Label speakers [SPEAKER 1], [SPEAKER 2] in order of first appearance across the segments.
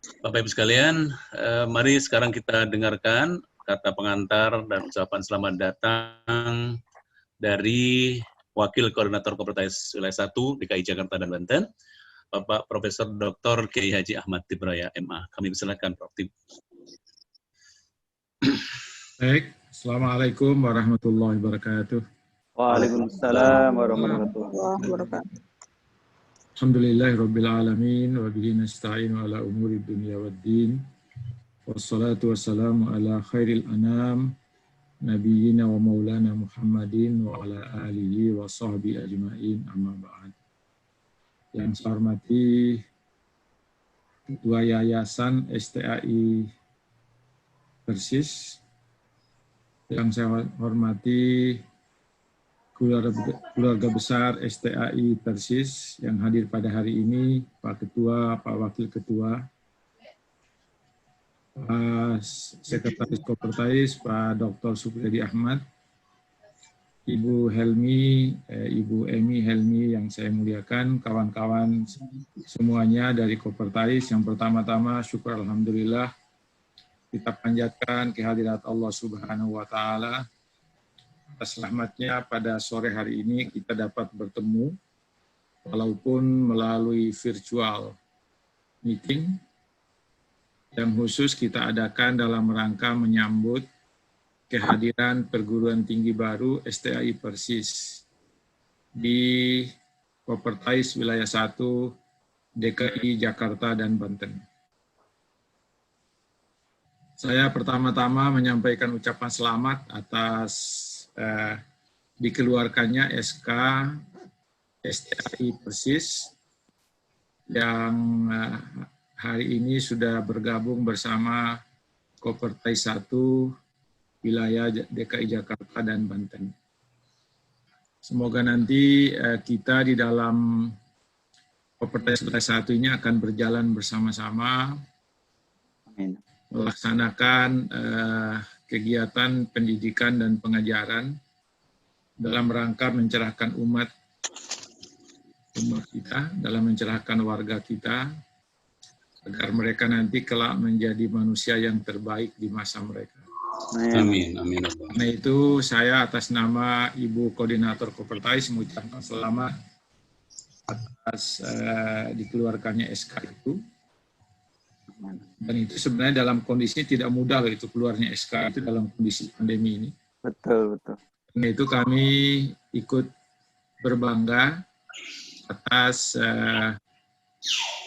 [SPEAKER 1] Bapak Ibu sekalian, mari sekarang kita dengarkan kata pengantar dan ucapan selamat datang dari Wakil Koordinator Kopertais Wilayah 1 DKI Jakarta dan Banten, Bapak Profesor Dr. Kiai Haji Ahmad Tibraya, MA. Kami persilakan, Prof. Tib.
[SPEAKER 2] Baik, Assalamualaikum warahmatullahi wabarakatuh.
[SPEAKER 3] Waalaikumsalam warahmatullahi wabarakatuh.
[SPEAKER 2] Alhamdulillahirabbil alamin wa bihi nasta'inu ala umuri dunya waddin. Wassalatu wassalamu ala khairil anam nabiyyina wa maulana Muhammadin wa ala alihi wa sahbihi ajma'in, amma ba'd. Yang saya hormati Ketua Yayasan STAI Persis, yang saya hormati keluarga besar STAI Persis yang hadir pada hari ini, Pak Ketua, Pak Wakil Ketua, Pak Sekretaris Kopertais, Pak Dr. Supriyadi Ahmad, Ibu Helmi, Ibu Emi Helmi yang saya muliakan, kawan-kawan semuanya dari Kopertais. Yang pertama-tama syukur alhamdulillah kita panjatkan kehadirat Allah Subhanahu wa taala. Atas rahmatnya pada sore hari ini kita dapat bertemu walaupun melalui virtual meeting yang khusus kita adakan dalam rangka menyambut kehadiran perguruan tinggi baru STAI Persis di Kopertais Wilayah 1 DKI Jakarta dan Banten. Saya pertama-tama menyampaikan ucapan selamat atas dikeluarkannya SK STAI Persis yang hari ini sudah bergabung bersama Kopertais 1 wilayah DKI Jakarta dan Banten. Semoga nanti kita di dalam Kopertais Wilayah 1 ini akan berjalan bersama-sama melaksanakan kegiatan pendidikan dan pengajaran dalam rangka mencerahkan umat kita, dalam mencerahkan warga kita, agar mereka nanti kelak menjadi manusia yang terbaik di masa mereka.
[SPEAKER 1] Amin, amin.
[SPEAKER 2] Karena itu saya atas nama Ibu Koordinator Kopertais mengucapkan selamat atas dikeluarkannya SK itu. Dan itu sebenarnya dalam kondisi tidak mudah loh, itu keluarnya SK itu dalam kondisi pandemi ini.
[SPEAKER 3] Betul, betul.
[SPEAKER 2] Karena itu kami ikut berbangga atas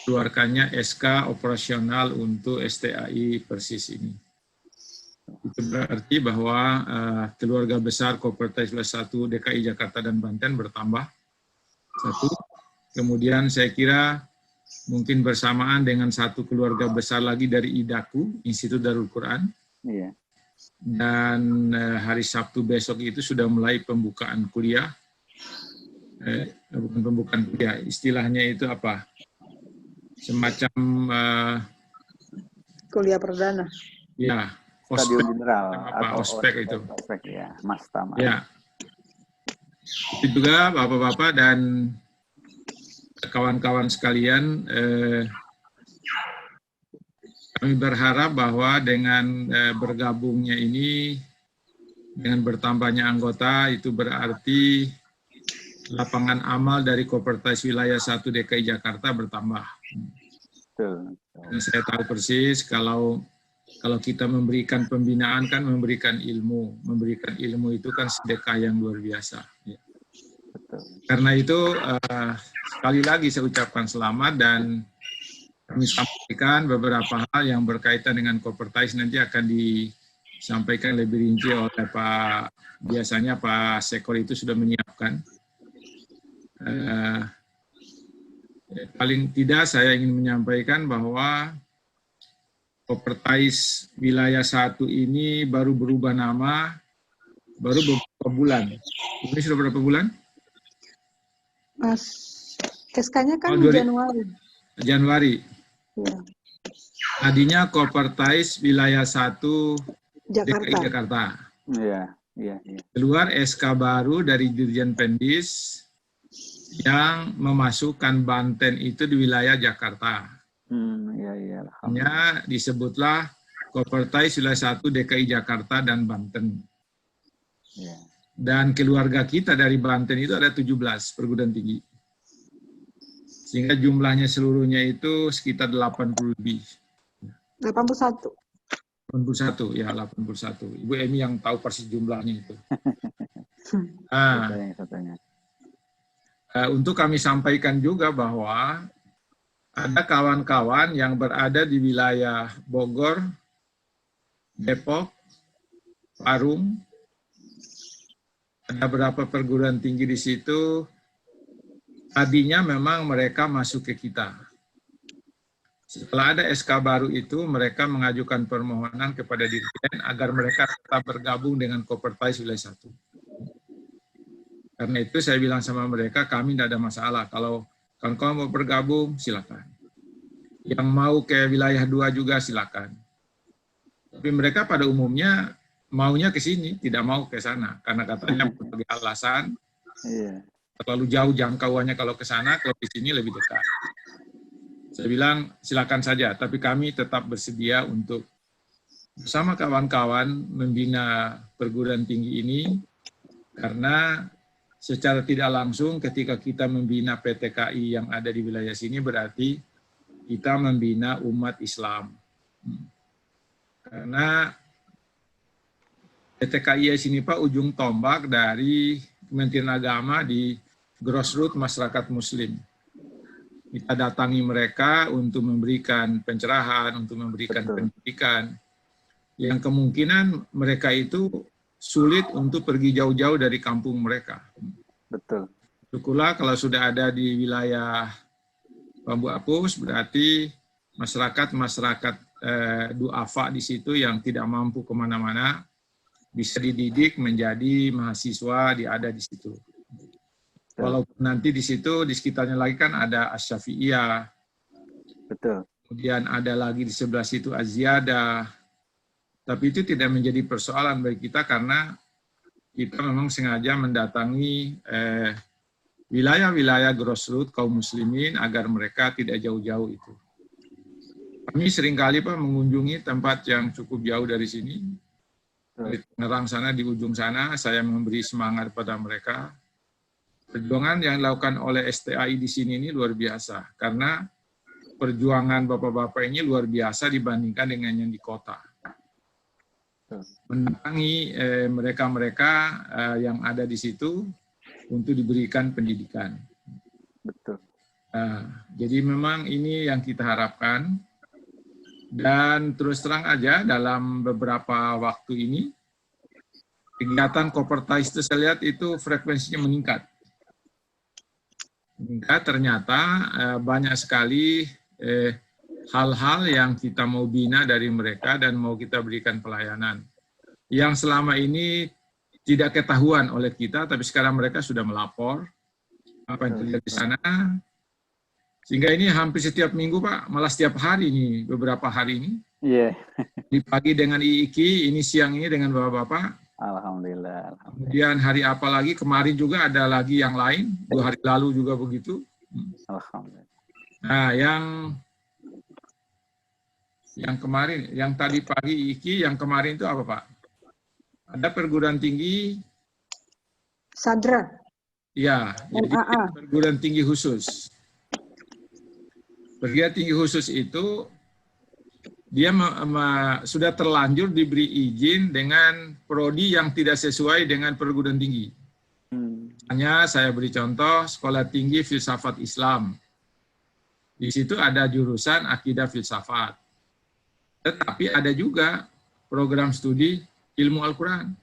[SPEAKER 2] keluarkannya SK operasional untuk STAI Persis ini. Itu berarti bahwa keluarga besar Kopertais Wilayah 1 DKI Jakarta dan Banten bertambah satu. Kemudian saya kira mungkin bersamaan dengan satu keluarga besar lagi dari IDAKU, Institut Darul Quran.
[SPEAKER 3] Iya.
[SPEAKER 2] Dan hari Sabtu besok itu sudah mulai pembukaan kuliah. Bukan pembukaan kuliah, istilahnya itu apa? Semacam
[SPEAKER 4] kuliah perdana.
[SPEAKER 2] Ya,
[SPEAKER 3] Stadion General
[SPEAKER 2] apa ospek itu.
[SPEAKER 3] Ospek ya, Mas Tama.
[SPEAKER 2] Ya. Itu juga Bapak-bapak dan kawan-kawan sekalian, kami berharap bahwa dengan bergabungnya ini, dengan bertambahnya anggota, itu berarti lapangan amal dari Kopertais Wilayah 1 DKI Jakarta bertambah.
[SPEAKER 3] Betul.
[SPEAKER 2] Dan saya tahu persis kalau kita memberikan pembinaan kan memberikan ilmu itu kan sedekah yang luar biasa. Ya. Karena itu sekali lagi saya ucapkan selamat dan kami sampaikan beberapa hal yang berkaitan dengan Kopertais nanti akan disampaikan lebih rinci oleh biasanya Pak Sekor itu sudah menyiapkan. Paling tidak saya ingin menyampaikan bahwa Kopertais Wilayah 1 ini baru berubah nama baru beberapa bulan. Ini sudah berapa bulan?
[SPEAKER 4] Mas, SK-nya kan
[SPEAKER 2] Januari.
[SPEAKER 4] Ya.
[SPEAKER 2] Tadinya Kopertais Wilayah 1
[SPEAKER 4] Jakarta.
[SPEAKER 2] DKI Jakarta.
[SPEAKER 3] Iya.
[SPEAKER 2] Keluar SK baru dari Dirjen Pendis yang memasukkan Banten itu di wilayah Jakarta.
[SPEAKER 3] Iya, iya.
[SPEAKER 2] Hanya disebutlah Kopertais Wilayah 1 DKI Jakarta dan Banten.
[SPEAKER 3] Iya.
[SPEAKER 2] Dan keluarga kita dari Banten itu ada 17 perguruan tinggi. Sehingga jumlahnya seluruhnya itu sekitar 80 lebih.
[SPEAKER 4] 81.
[SPEAKER 2] 81, ya 81. Ibu Emi yang tahu persis jumlahnya itu. Nah,
[SPEAKER 3] Satunya.
[SPEAKER 2] untuk kami sampaikan juga bahwa ada kawan-kawan yang berada di wilayah Bogor, Depok, Parung, ada beberapa perguruan tinggi di situ. Tadinya memang mereka masuk ke kita. Setelah ada SK baru itu, mereka mengajukan permohonan kepada Dirjen agar mereka tetap bergabung dengan Kopertais Wilayah 1. Karena itu saya bilang sama mereka, kami tidak ada masalah. Kalau kawan-kawan mau bergabung, silakan. Yang mau ke wilayah 2 juga silakan. Tapi mereka pada umumnya maunya ke sini, tidak mau ke sana. Karena katanya berbagai alasan, terlalu jauh jangkauannya kalau ke sana, kalau di sini lebih dekat. Saya bilang silakan saja, tapi kami tetap bersedia untuk bersama kawan-kawan membina perguruan tinggi ini, karena secara tidak langsung ketika kita membina PTKI yang ada di wilayah sini berarti kita membina umat Islam. Karena PTKI sini Pak ujung tombak dari Kementerian Agama di grassroots masyarakat Muslim. Kita datangi mereka untuk memberikan pencerahan, untuk memberikan pendidikan, yang kemungkinan mereka itu sulit untuk pergi jauh-jauh dari kampung mereka.
[SPEAKER 3] Betul.
[SPEAKER 2] Syukurlah kalau sudah ada di wilayah Bambu Apus, berarti masyarakat duafa di situ yang tidak mampu kemana-mana, bisa dididik menjadi mahasiswa, ada di situ. Walaupun nanti di situ, di sekitarnya lagi kan ada Asy-Syafi'iyah.
[SPEAKER 3] Betul.
[SPEAKER 2] Kemudian ada lagi di sebelah situ Az-Ziyadah. Tapi itu tidak menjadi persoalan bagi kita karena kita memang sengaja mendatangi wilayah-wilayah grassroots kaum muslimin agar mereka tidak jauh-jauh itu. Kami seringkali Pak mengunjungi tempat yang cukup jauh dari sini. Di Tangerang sana, di ujung sana, saya memberi semangat pada mereka. Perjuangan yang dilakukan oleh STAI di sini ini luar biasa, karena perjuangan bapak-bapak ini luar biasa dibandingkan dengan yang di kota. Mendatangi mereka-mereka yang ada di situ untuk diberikan pendidikan.
[SPEAKER 3] Betul.
[SPEAKER 2] Jadi memang ini yang kita harapkan, dan terus terang aja dalam beberapa waktu ini, kegiatan Kopertais itu saya lihat itu frekuensinya meningkat. Ternyata banyak sekali hal-hal yang kita mau bina dari mereka dan mau kita berikan pelayanan. Yang selama ini tidak ketahuan oleh kita, tapi sekarang mereka sudah melapor apa yang terjadi di sana. Sehingga ini hampir setiap minggu Pak, malah setiap hari ini, beberapa hari ini.
[SPEAKER 3] Iya.
[SPEAKER 2] Di pagi dengan IIKI, ini siang ini dengan bapak-bapak.
[SPEAKER 3] Alhamdulillah.
[SPEAKER 2] Kemudian hari apa lagi, kemarin juga ada lagi yang lain, 2 hari lalu juga begitu.
[SPEAKER 3] Alhamdulillah.
[SPEAKER 2] Nah, yang kemarin, yang tadi pagi IIKI, yang kemarin itu apa Pak? Ada perguruan tinggi
[SPEAKER 4] Sadra.
[SPEAKER 2] Ya, jadi perguruan tinggi khusus. Perguruan tinggi khusus itu dia sudah terlanjur diberi izin dengan prodi yang tidak sesuai dengan perguruan tinggi. Hanya saya beri contoh Sekolah Tinggi Filsafat Islam. Di situ ada jurusan akidah filsafat. Tetapi ada juga program studi ilmu Al-Quran.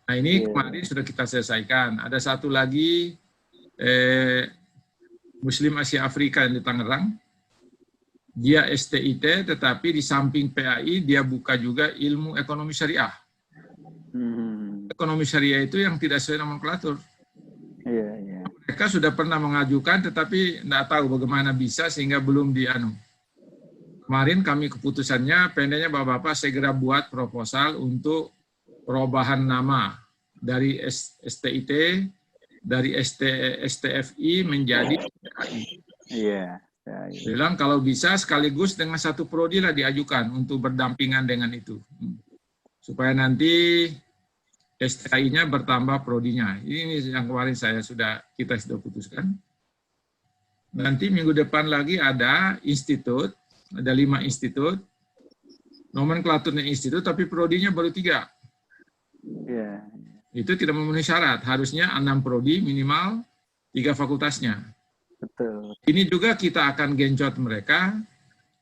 [SPEAKER 2] Nah ini kemarin sudah kita selesaikan. Ada satu lagi Muslim Asia Afrika yang di Tangerang. Dia STIT, tetapi di samping PAI dia buka juga ilmu ekonomi syariah. Ekonomi syariah itu yang tidak sesuai nomenklatur.
[SPEAKER 3] Iya.
[SPEAKER 2] Mereka sudah pernah mengajukan, tetapi tidak tahu bagaimana bisa sehingga belum dianu. Kemarin kami keputusannya, pendeknya Bapak-Bapak segera buat proposal untuk perubahan nama dari STIT, dari STFI menjadi PAI.
[SPEAKER 3] Iya. Ya,
[SPEAKER 2] Saya
[SPEAKER 3] ya.
[SPEAKER 2] bilang kalau bisa sekaligus dengan satu prodi lah diajukan untuk berdampingan dengan itu. Supaya nanti STI-nya bertambah prodinya. Ini yang kemarin kita sudah putuskan. Nanti minggu depan lagi ada institut, ada 5 institut, nomenklaturnya institut, tapi prodinya baru 3.
[SPEAKER 3] Ya,
[SPEAKER 2] Itu tidak memenuhi syarat, harusnya 6 prodi minimal 3 fakultasnya.
[SPEAKER 3] betul.
[SPEAKER 2] Ini juga kita akan genjot mereka,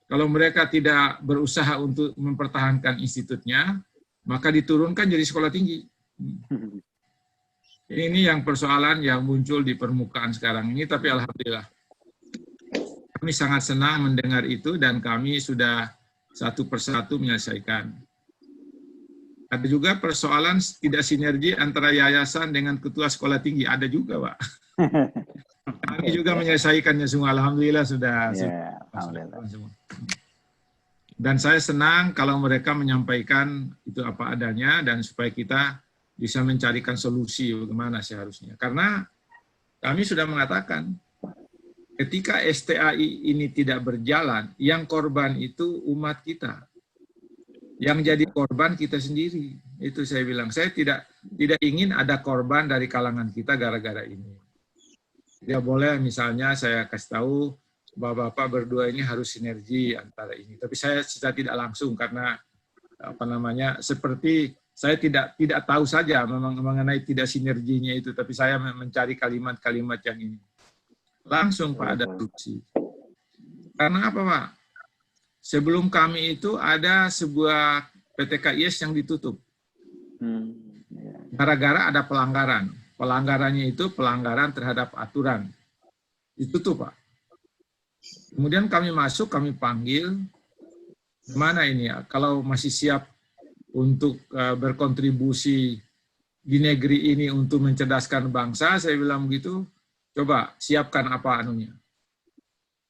[SPEAKER 2] kalau mereka tidak berusaha untuk mempertahankan institutnya, maka diturunkan jadi sekolah tinggi. Ini yang persoalan yang muncul di permukaan sekarang ini, tapi alhamdulillah kami sangat senang mendengar itu dan kami sudah satu persatu menyelesaikan. Ada juga persoalan tidak sinergi antara yayasan dengan ketua sekolah tinggi, ada juga, Pak. Kami juga menyelesaikannya semua, alhamdulillah sudah.
[SPEAKER 3] Ya, alhamdulillah.
[SPEAKER 2] Dan saya senang kalau mereka menyampaikan itu apa adanya dan supaya kita bisa mencarikan solusi bagaimana seharusnya. Karena kami sudah mengatakan, ketika STAI ini tidak berjalan, yang korban itu umat kita. Yang jadi korban kita sendiri. Itu saya bilang, saya tidak ingin ada korban dari kalangan kita gara-gara ini. Ya boleh misalnya saya kasih tahu, Bapak-bapak berdua ini harus sinergi antara ini. Tapi saya tidak langsung karena seperti saya tidak tahu saja mengenai tidak sinerginya itu, tapi saya mencari kalimat-kalimat yang ini. Langsung Pak ada solusi. Karena apa Pak? Sebelum kami itu ada sebuah PTKIS yang ditutup. Gara-gara ada pelanggaran. Pelanggarannya itu pelanggaran terhadap aturan. Ditutup Pak. Kemudian kami masuk, kami panggil, gimana ini ya, kalau masih siap untuk berkontribusi di negeri ini untuk mencerdaskan bangsa, saya bilang begitu, coba siapkan apa anunya.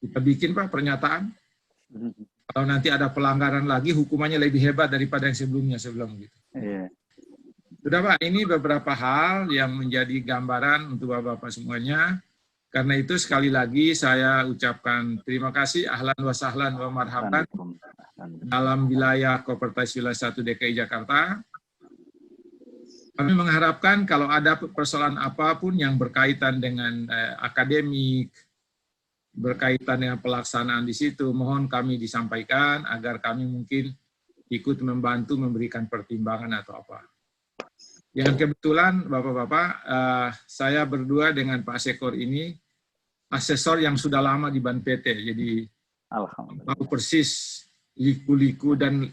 [SPEAKER 2] Kita bikin Pak pernyataan, kalau nanti ada pelanggaran lagi, hukumannya lebih hebat daripada yang sebelumnya, saya bilang begitu. Sudah Pak, ini beberapa hal yang menjadi gambaran untuk Bapak-Bapak semuanya. Karena itu sekali lagi saya ucapkan terima kasih, ahlan wa sahlan wa marhaban dalam wilayah Kopertais Wilayah 1 DKI Jakarta. Kami mengharapkan kalau ada persoalan apapun yang berkaitan dengan akademik, berkaitan dengan pelaksanaan di situ, mohon kami disampaikan agar kami mungkin ikut membantu memberikan pertimbangan atau apa. Yang kebetulan Bapak-Bapak, saya berdua dengan Pak Sekor ini asesor yang sudah lama di Ban PT, jadi tahu persis liku-liku dan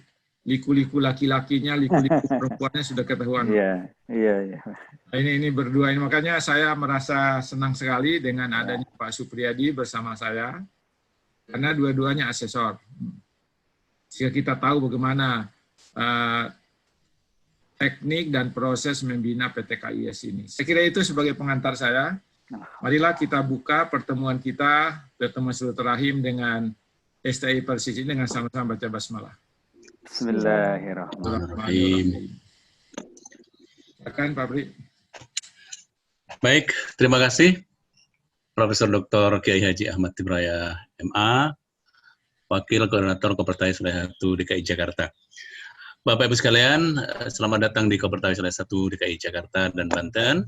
[SPEAKER 2] liku-liku laki-lakinya, liku-liku perempuannya sudah ketahuan.
[SPEAKER 3] Iya.
[SPEAKER 2] Nah, ini berdua ini, makanya saya merasa senang sekali dengan adanya Pak Supriyadi bersama saya, karena dua-duanya asesor. Sehingga kita tahu bagaimana teknik dan proses membina PTKIS ini. Saya kira itu sebagai pengantar saya. Marilah kita buka pertemuan kita, pertemuan silaturahim dengan STI Persis ini dengan sama-sama baca basmalah.
[SPEAKER 3] Bismillahirrahmanirrahim.
[SPEAKER 2] Silakan Pak Bri.
[SPEAKER 1] Baik, terima kasih Profesor Dr. Kiai Haji Ahmad Tibraya MA, Wakil Koordinator Kopertais Wilayah 1 DKI Jakarta. Bapak Ibu sekalian, selamat datang di Kopertais Wilayah 1 DKI Jakarta dan Banten.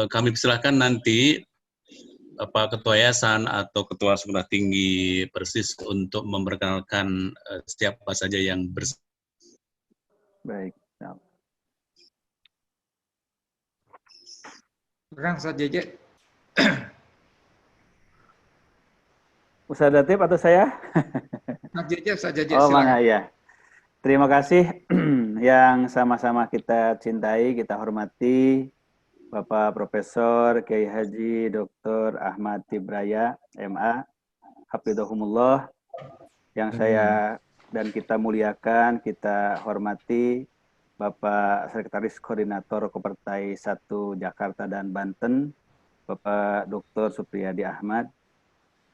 [SPEAKER 1] Kami persilahkan nanti Ketua Yayasan atau Ketua Sekolah Tinggi Persis untuk memperkenalkan siapa saja yang
[SPEAKER 3] Baik.
[SPEAKER 2] Sekarang Ustaz JJ.
[SPEAKER 3] Ustaz Datib atau saya?
[SPEAKER 2] Ustaz JJ.
[SPEAKER 3] Oh, mana ya. Terima kasih yang sama-sama kita cintai, kita hormati, Bapak Profesor Kiai Haji Dr. Ahmad Tibraya MA, Hafidhahumullah, yang saya dan kita muliakan, kita hormati, Bapak Sekretaris Koordinator Kopertais 1 Jakarta dan Banten, Bapak Dr. Supriyadi Ahmad,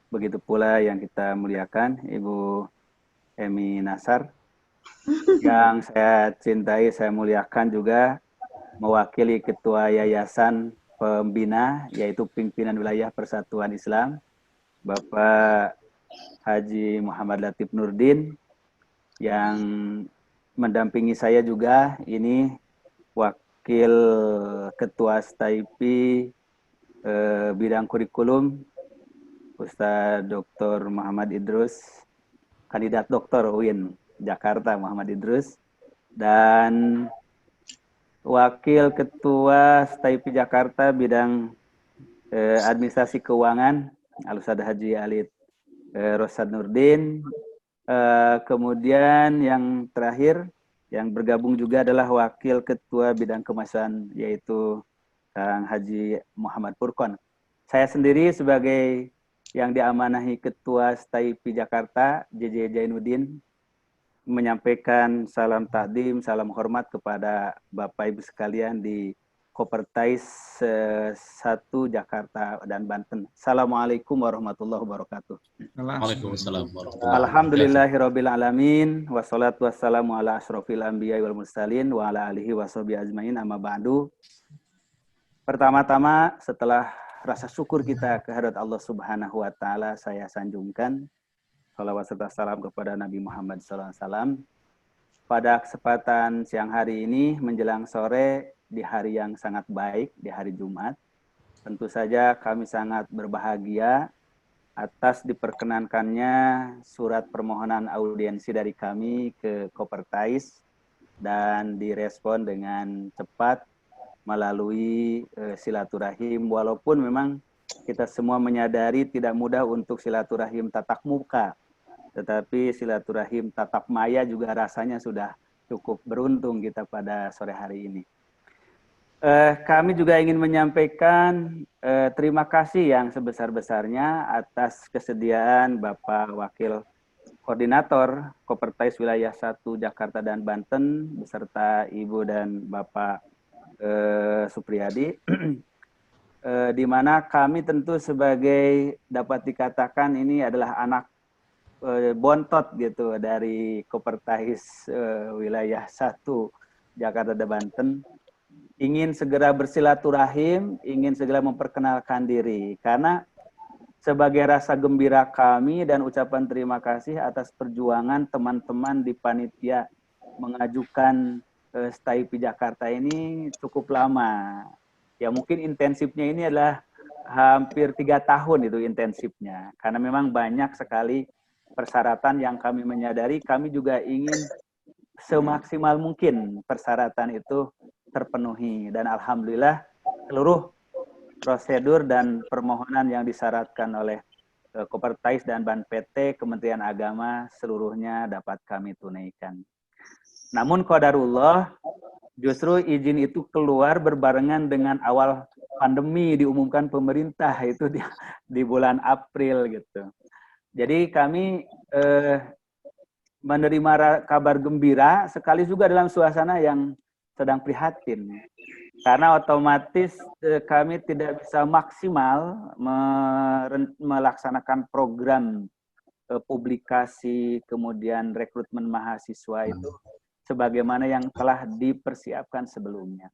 [SPEAKER 3] begitu pula yang kita muliakan, Ibu Emi Nasar, yang saya cintai, saya muliakan juga mewakili Ketua Yayasan Pembina, yaitu Pimpinan Wilayah Persatuan Islam, Bapak Haji Muhammad Latif Nurdin, yang mendampingi saya juga ini Wakil Ketua STAIPI bidang kurikulum Ustadz Dr. Muhammad Idrus, kandidat doktor UIN Jakarta Muhammad Idrus, dan Wakil Ketua STAIPI Jakarta bidang administrasi keuangan Al-Ustadz Haji Alid Rosad Nurdin. Kemudian yang terakhir yang bergabung juga adalah Wakil Ketua Bidang Kemasan, yaitu Kang Haji Muhammad Furqon. Saya sendiri sebagai yang diamanahi Ketua STAIPI Jakarta, JJ Jainuddin, menyampaikan salam takdim, salam hormat kepada Bapak Ibu sekalian di Kopertais 1 Jakarta dan Banten. Assalamualaikum warahmatullahi wabarakatuh.
[SPEAKER 1] Waalaikumsalam warahmatullahi wabarakatuh.
[SPEAKER 3] Alhamdulillahirabbil alamin, wassalatu wassalamu ala asyrofil anbiya'i wal mursalin wa ala alihi washabihi ajmain, amma ba'du. Pertama-tama setelah rasa syukur kita kehadirat Allah Subhanahu wa taala, saya sanjungkan salawat serta salam kepada Nabi Muhammad SAW. Pada kesempatan siang hari ini menjelang sore di hari yang sangat baik, di hari Jumat, tentu saja kami sangat berbahagia atas diperkenankannya surat permohonan audiensi dari kami ke Kopertais dan direspon dengan cepat melalui silaturahim, walaupun memang kita semua menyadari tidak mudah untuk silaturahim tatap muka, tetapi silaturahim tatap maya juga rasanya sudah cukup beruntung kita pada sore hari ini. Kami juga ingin menyampaikan terima kasih yang sebesar-besarnya atas kesediaan Bapak Wakil Koordinator Kopertais Wilayah 1 Jakarta dan Banten beserta Ibu dan Bapak Supriyadi, di mana kami tentu sebagai dapat dikatakan ini adalah anak bontot gitu dari Kopertais Wilayah 1 Jakarta dan Banten, ingin segera bersilaturahim, ingin segera memperkenalkan diri. Karena sebagai rasa gembira kami dan ucapan terima kasih atas perjuangan teman-teman di panitia mengajukan STAIPI Jakarta ini cukup lama. Ya mungkin intensifnya ini adalah hampir 3 tahun itu intensifnya. Karena memang banyak sekali persyaratan yang kami menyadari, kami juga ingin semaksimal mungkin persyaratan itu terpenuhi, dan alhamdulillah seluruh prosedur dan permohonan yang disyaratkan oleh Kopertais dan Ban PT, Kementerian Agama seluruhnya dapat kami tunaikan. Namun qadarullah, justru izin itu keluar berbarengan dengan awal pandemi diumumkan pemerintah itu di bulan April gitu. Jadi kami menerima kabar gembira sekali juga dalam suasana yang sedang prihatin, karena otomatis kami tidak bisa maksimal melaksanakan program publikasi kemudian rekrutmen mahasiswa itu sebagaimana yang telah dipersiapkan sebelumnya.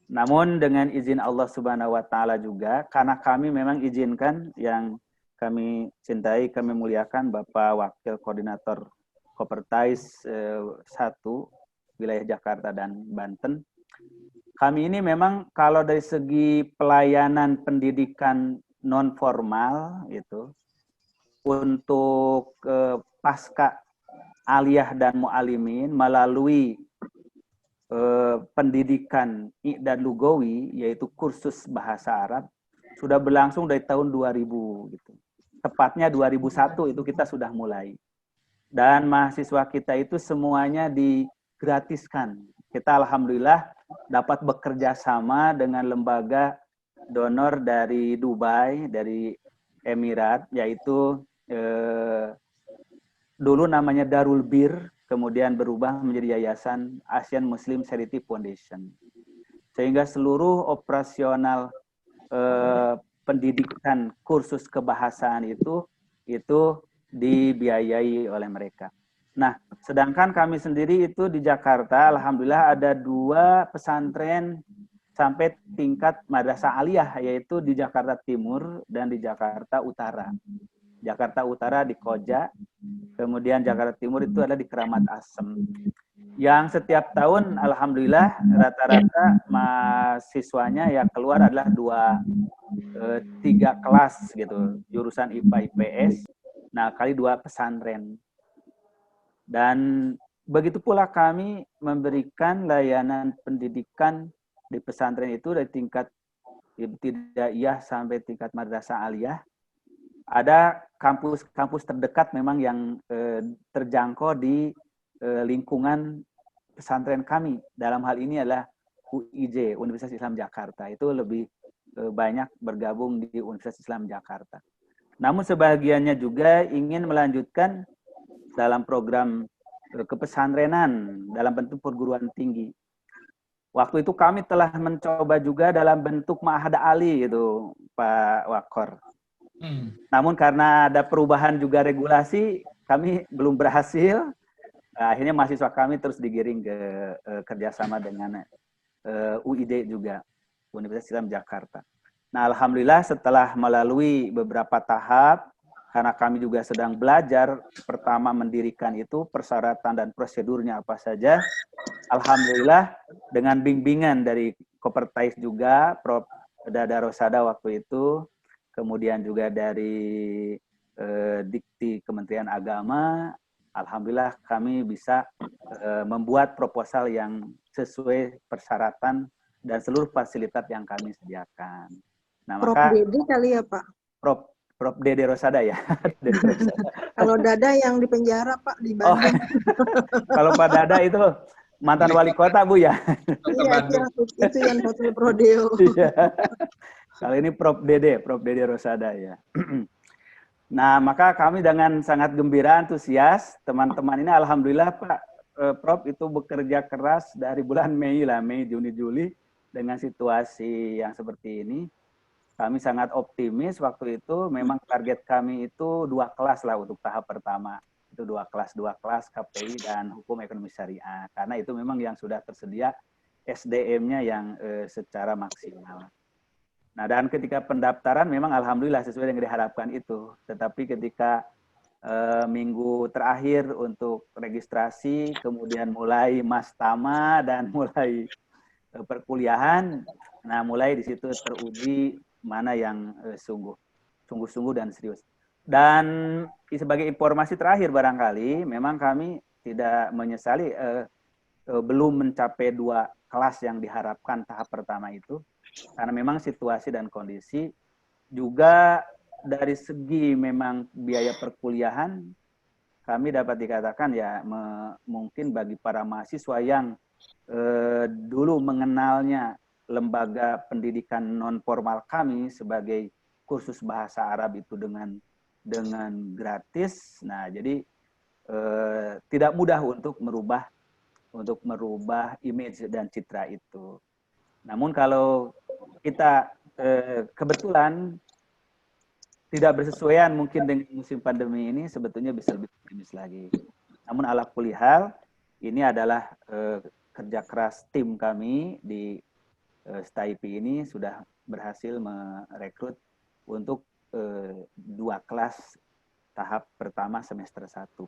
[SPEAKER 3] Namun dengan izin Allah Subhanahu wa taala juga, karena kami memang izinkan yang kami cintai, kami muliakan Bapak Wakil Koordinator Kopertais 1 Wilayah Jakarta dan Banten. Kami ini memang kalau dari segi pelayanan pendidikan non formal itu untuk pasca aliyah dan mu'alimin melalui pendidikan dan lugawi, yaitu kursus bahasa Arab, sudah berlangsung dari tahun 2000 gitu. Tepatnya 2001 itu kita sudah mulai. Dan mahasiswa kita itu semuanya digratiskan. Kita alhamdulillah dapat bekerja sama dengan lembaga donor dari Dubai, dari Emirat, yaitu dulu namanya Darul Bir, kemudian berubah menjadi Yayasan Asian Muslim Charity Foundation. Sehingga seluruh operasional pendidikan kursus kebahasaan itu dibiayai oleh mereka. Nah, sedangkan kami sendiri itu di Jakarta, alhamdulillah ada 2 pesantren sampai tingkat madrasah aliyah, yaitu di Jakarta Timur dan di Jakarta Utara. Jakarta Utara di Koja, kemudian Jakarta Timur itu ada di Keramat Asem. Yang setiap tahun, alhamdulillah, rata-rata mahasiswanya yang keluar adalah 3 kelas gitu, jurusan IPA IPS, nah kali 2 pesantren. Dan begitu pula kami memberikan layanan pendidikan di pesantren itu dari tingkat ibtidaiyah sampai tingkat madrasah aliyah. Ada kampus-kampus terdekat memang yang terjangkau di lingkungan pesantren kami. Dalam hal ini adalah UIJ, Universitas Islam Jakarta. Itu lebih banyak bergabung di Universitas Islam Jakarta. Namun sebagiannya juga ingin melanjutkan dalam program kepesantrenan dalam bentuk perguruan tinggi. Waktu itu kami telah mencoba juga dalam bentuk ma'had ali itu, Pak Wakor. Namun karena ada perubahan juga regulasi, kami belum berhasil. Akhirnya mahasiswa kami terus digiring ke kerjasama dengan UID juga, Universitas Islam Jakarta. Nah, alhamdulillah setelah melalui beberapa tahap, karena kami juga sedang belajar, pertama mendirikan itu, persyaratan dan prosedurnya apa saja. Alhamdulillah dengan bimbingan dari Kopertais juga, Prof. Dada Rosada waktu itu, kemudian juga dari Dikti Kementerian Agama, alhamdulillah kami bisa membuat proposal yang sesuai persyaratan dan seluruh fasilitas yang kami sediakan. Nah,
[SPEAKER 4] Prof.
[SPEAKER 3] maka
[SPEAKER 4] Dede kali ya Pak?
[SPEAKER 3] Prof. Dede Rosada ya. Dede Rosada.
[SPEAKER 4] Kalau Dada yang di penjara Pak, di Bandung.
[SPEAKER 3] Kalau Pak Dada itu mantan wali kota Bu ya.
[SPEAKER 4] Iya, itu yang Hotel Prodeo.
[SPEAKER 3] Iya. Kalau ini Prof. Dede Rosada ya. Nah, maka kami dengan sangat gembira, antusias, teman-teman ini alhamdulillah Pak Prof itu bekerja keras dari bulan Mei, Juni, Juli dengan situasi yang seperti ini. Kami sangat optimis waktu itu, memang target kami itu 2 kelas lah untuk tahap pertama. Itu 2 kelas KPI dan Hukum Ekonomi Syariah. Karena itu memang yang sudah tersedia SDM-nya yang secara maksimal. Nah, dan ketika pendaftaran memang alhamdulillah sesuai dengan diharapkan itu. Tetapi ketika minggu terakhir untuk registrasi, kemudian mulai mastama dan mulai perkuliahan, nah mulai di situ teruji mana yang sungguh-sungguh dan serius. Dan sebagai informasi terakhir barangkali, memang kami tidak menyesali belum mencapai 2 kelas yang diharapkan tahap pertama itu, karena memang situasi dan kondisi juga dari segi memang biaya perkuliahan, kami dapat dikatakan ya mungkin bagi para mahasiswa yang dulu mengenalnya lembaga pendidikan non formal kami sebagai kursus bahasa Arab itu dengan gratis. Nah, jadi tidak mudah untuk merubah image dan citra itu. Namun kalau kita kebetulan tidak bersesuaian mungkin dengan musim pandemi ini, sebetulnya bisa lebih optimis lagi. Namun ala kulli hal, ini adalah kerja keras tim kami di STAIPI ini sudah berhasil merekrut untuk 2 kelas tahap pertama semester 1.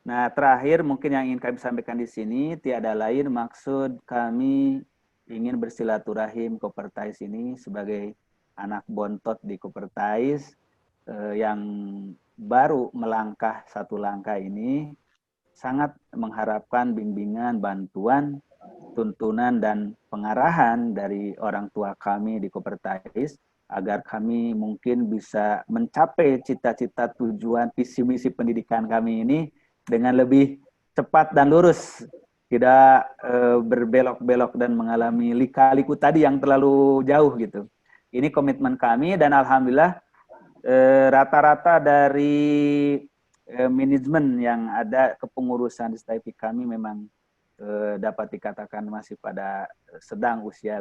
[SPEAKER 3] Nah, terakhir mungkin yang ingin kami sampaikan di sini, tiada lain maksud kami ingin bersilaturahim Kopertais ini sebagai anak bontot di Kopertais yang baru melangkah 1 langkah ini, sangat mengharapkan bimbingan, bantuan, tuntunan, dan pengarahan dari orang tua kami di Kopertais agar kami mungkin bisa mencapai cita-cita tujuan visi misi pendidikan kami ini dengan lebih cepat dan lurus, tidak berbelok-belok dan mengalami lika-liku tadi yang terlalu jauh gitu. Ini komitmen kami dan alhamdulillah rata-rata dari manajemen yang ada kepengurusan di STAIPI kami memang dapat dikatakan masih pada sedang usia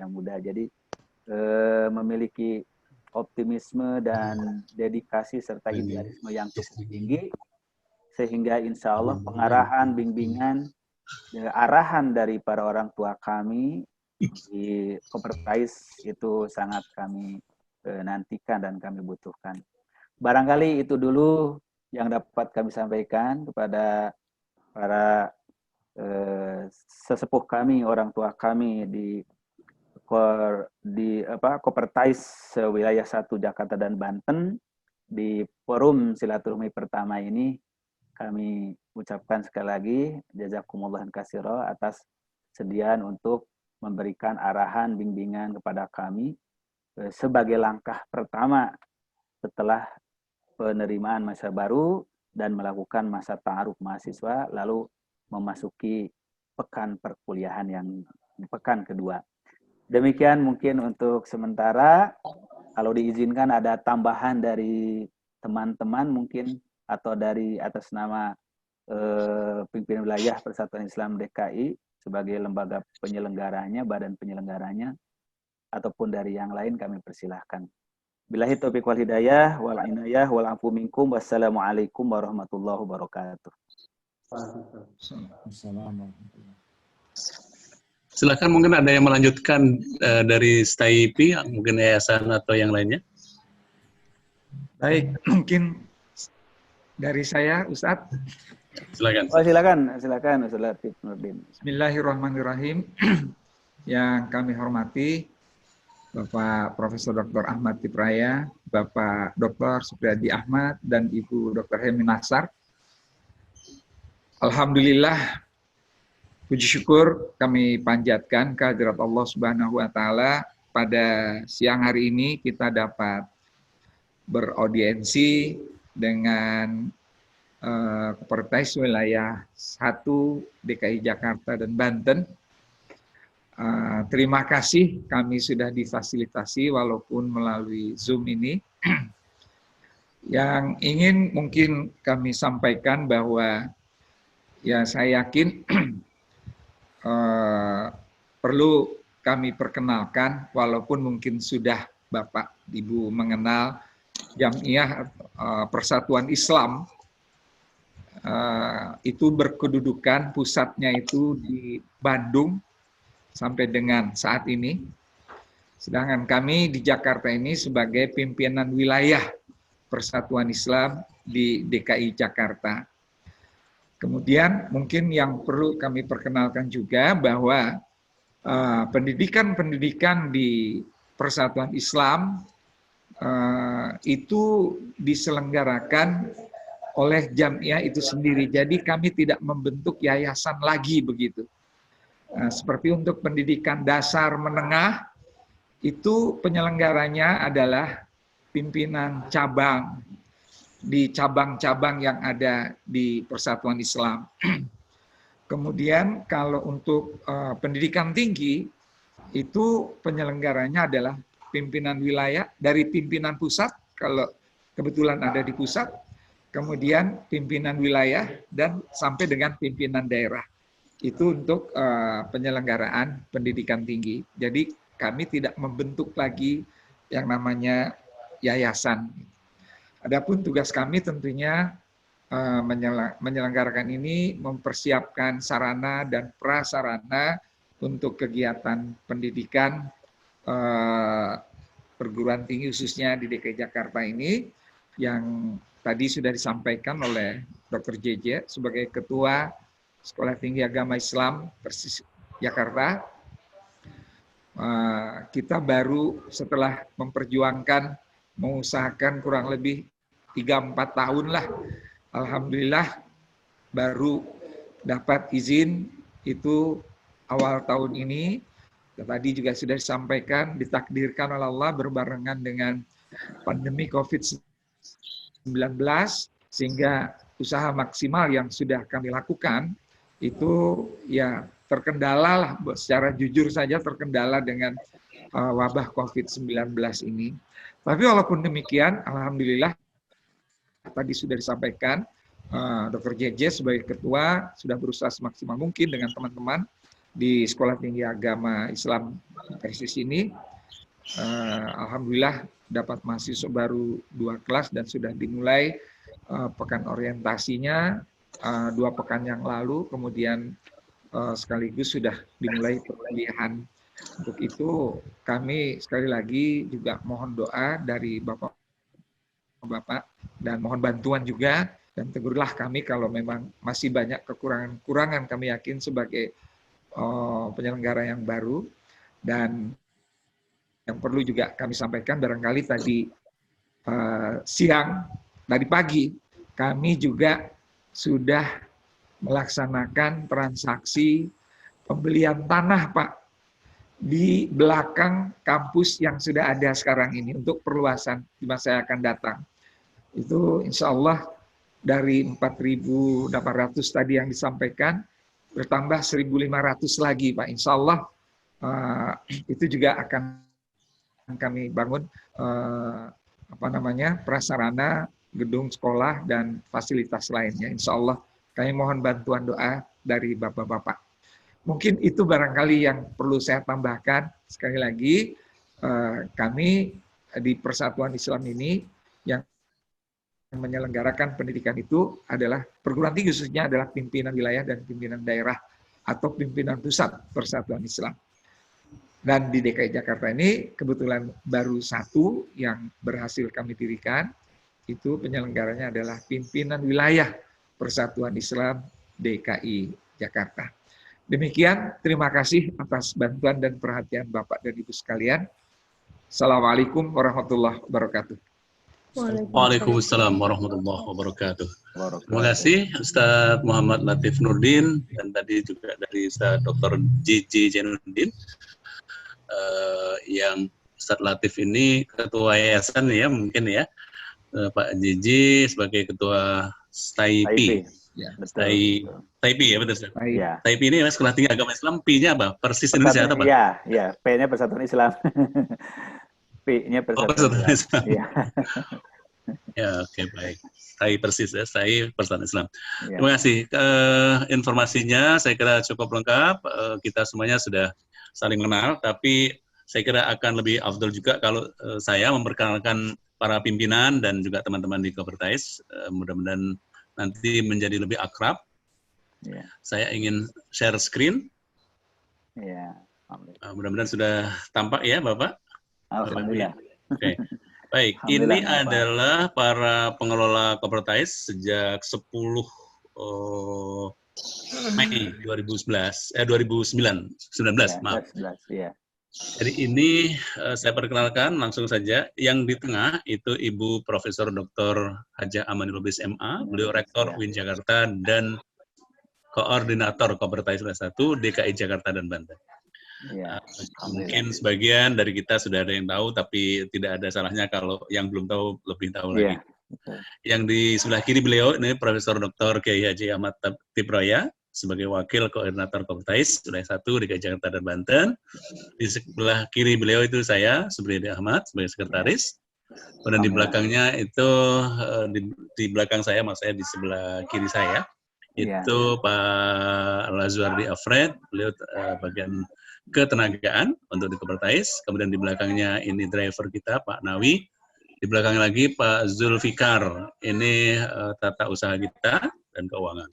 [SPEAKER 3] muda. Jadi memiliki optimisme dan dedikasi serta idealisme yang cukup tinggi, sehingga insya Allah pengarahan, bimbingan, arahan dari para orang tua kami di Kompertais itu sangat kami nantikan dan kami butuhkan. Barangkali itu dulu yang dapat kami sampaikan kepada para sesepuh kami, orang tua kami di Kompertais wilayah 1 Jakarta dan Banten. Di forum silaturahmi pertama ini kami ucapkan sekali lagi jazakumullah katsira atas sediaan untuk memberikan arahan bimbingan kepada kami sebagai langkah pertama setelah penerimaan masa baru dan melakukan masa ta'aruf mahasiswa lalu memasuki pekan perkuliahan yang pekan kedua. Demikian mungkin untuk sementara. Kalau diizinkan ada tambahan dari teman-teman mungkin atau dari atas nama pimpinan wilayah Persatuan Islam DKI sebagai lembaga penyelenggaranya, badan penyelenggaranya, ataupun dari yang lain kami persilahkan. Billahi taufiq wal hidayah wal inayah wal afu minkum. Wassalamualaikum warahmatullahi wabarakatuh.
[SPEAKER 1] Silakan, mungkin ada yang melanjutkan dari STAIP, mungkin yayasan atau yang lainnya.
[SPEAKER 2] Baik, mungkin dari saya, Ustadz.
[SPEAKER 1] Silakan.
[SPEAKER 3] Oh, silakan Ustaz Latif Nurdin.
[SPEAKER 2] Bismillahirrahmanirrahim. Yang kami hormati Bapak Profesor Dr. Ahmad Tibraya, Bapak Dr. Supriyadi Ahmad, dan Ibu Dr. Helmi Nasar. Alhamdulillah, puji syukur kami panjatkan kehadirat Allah Subhanahu wa Ta'ala. Pada siang hari ini kita dapat beraudiensi dengan Kompertais wilayah 1 DKI Jakarta dan Banten. Terima kasih kami sudah difasilitasi walaupun melalui Zoom ini. Yang ingin mungkin kami sampaikan bahwa ya saya yakin perlu kami perkenalkan, walaupun mungkin sudah Bapak Ibu mengenal Jamiah Persatuan Islam, itu berkedudukan pusatnya itu di Bandung sampai dengan saat ini. Sedangkan kami di Jakarta ini sebagai pimpinan wilayah Persatuan Islam di DKI Jakarta. Kemudian mungkin yang perlu kami perkenalkan juga bahwa pendidikan di Persatuan Islam itu diselenggarakan oleh Jamiah itu sendiri. Jadi kami tidak membentuk yayasan lagi begitu. Seperti untuk pendidikan dasar menengah, itu penyelenggaranya adalah pimpinan cabang di cabang-cabang yang ada di Persatuan Islam. Kemudian kalau untuk pendidikan tinggi, itu penyelenggaranya adalah pimpinan wilayah dari pimpinan pusat, kalau kebetulan ada di pusat, kemudian pimpinan wilayah, dan sampai dengan pimpinan daerah. Itu untuk penyelenggaraan pendidikan tinggi. Jadi kami tidak membentuk lagi yang namanya yayasan. Adapun tugas kami tentunya menyelenggarakan ini, mempersiapkan sarana dan prasarana untuk kegiatan pendidikan perguruan tinggi khususnya di DKI Jakarta ini, yang tadi sudah disampaikan oleh Dr. JJ sebagai Ketua Sekolah Tinggi Agama Islam Persis Jakarta. Kita baru setelah memperjuangkan, mengusahakan kurang lebih 3-4 tahun lah, alhamdulillah baru dapat izin itu awal tahun ini. Tadi juga sudah disampaikan, ditakdirkan oleh Allah berbarengan dengan pandemi COVID-19, sehingga usaha maksimal yang sudah kami lakukan itu ya terkendala lah, secara jujur saja terkendala dengan wabah COVID-19 ini. Tapi walaupun demikian, alhamdulillah tadi sudah disampaikan, Dr. JJ sebagai ketua sudah berusaha semaksimal mungkin dengan teman-teman di Sekolah Tinggi Agama Islam Persis ini. Alhamdulillah dapat mahasiswa baru 2 kelas dan sudah dimulai pekan orientasinya 2 pekan yang lalu, kemudian sekaligus sudah dimulai perkuliahan
[SPEAKER 5] Untuk itu kami sekali lagi juga mohon doa dari Bapak dan mohon bantuan juga, dan tegurlah kami kalau memang masih banyak kekurangan-kekurangan. Kami yakin sebagai penyelenggara yang baru, dan yang perlu juga kami sampaikan barangkali tadi siang, tadi pagi kami juga sudah melaksanakan transaksi pembelian tanah, Pak, di belakang kampus yang sudah ada sekarang ini untuk perluasan di masa yang akan datang. Itu insya Allah dari 4.800 tadi yang disampaikan bertambah 1.500 lagi, Pak. Insya Allah itu juga akan kami bangun prasarana, gedung sekolah dan fasilitas lainnya. Insya Allah kami mohon bantuan doa dari Bapak-Bapak. Mungkin itu barangkali yang perlu saya tambahkan. Sekali lagi, kami di Persatuan Islam ini yang menyelenggarakan pendidikan itu adalah perguruan tinggi, khususnya adalah pimpinan wilayah dan pimpinan daerah atau pimpinan pusat Persatuan Islam. Dan di DKI Jakarta ini kebetulan baru satu yang berhasil kami dirikan, itu penyelenggaranya adalah pimpinan wilayah Persatuan Islam DKI Jakarta. Demikian, terima kasih atas bantuan dan perhatian Bapak dan Ibu sekalian. Assalamualaikum warahmatullahi wabarakatuh.
[SPEAKER 1] Waalaikumsalam warahmatullahi wabarakatuh. Terima kasih Ustadz Muhammad Latif Nurdin, dan tadi juga dari Ustadz Dr. JJ Jainuddin. Yang Ustadz Latif ini ketua yayasan ya, mungkin ya. Pak JJ sebagai ketua STAIP.
[SPEAKER 3] Ya,
[SPEAKER 1] TAIP ya, betul.
[SPEAKER 3] Ya.
[SPEAKER 1] TAIP ini Sekolah Tinggi Agama Islam, P-nya apa? Persis Indonesia atau apa?
[SPEAKER 3] Ya, P-nya Persatuan Islam. P-nya Persatuan Islam. Ya.
[SPEAKER 1] Ya, oke, baik. STAI Persis ya, STAI Persatuan Islam.
[SPEAKER 3] Ya.
[SPEAKER 1] Terima kasih. Informasinya saya kira cukup lengkap. Kita semuanya sudah saling kenal, tapi saya kira akan lebih afdol juga kalau saya memperkenalkan para pimpinan dan juga teman-teman di Kopertais. Mudah-mudahan nanti menjadi lebih akrab. Ya. Saya ingin share screen.
[SPEAKER 3] Ya.
[SPEAKER 1] Mudah-mudahan sudah tampak ya, Bapak.
[SPEAKER 3] Alhamdulillah.
[SPEAKER 1] Oke. Baik, ini adalah para pengelola Kopertais sejak 10 Mei 2019, maaf.
[SPEAKER 3] 11, ya.
[SPEAKER 1] Jadi ini saya perkenalkan langsung saja. Yang di tengah itu Ibu Profesor Dr. Hajah Amanul Lubis MA, beliau Rektor UIN Jakarta dan Koordinator Kopertais Wilayah 1 DKI Jakarta dan Banten. Ya, mungkin sebagian dari kita sudah ada yang tahu, tapi tidak ada salahnya kalau yang belum tahu lebih tahu lagi. Yang di sebelah kiri beliau ini Profesor Dr. Kiai Haji Ahmad Tibraya sebagai Wakil Koordinator Kopertais Wilayah 1 DKI Jakarta dan Banten. Di sebelah kiri beliau itu saya, Subriyadi Ahmad, sebagai Sekretaris. Dan di belakangnya itu, di belakang saya, maksudnya di sebelah kiri saya, itu Pak Lazuardi Afred, beliau bagian ketenagaan untuk di Kopertais. Kemudian di belakangnya ini driver kita, Pak Nawi. Di belakang lagi Pak Zulfikar, ini tata usaha kita dan keuangan.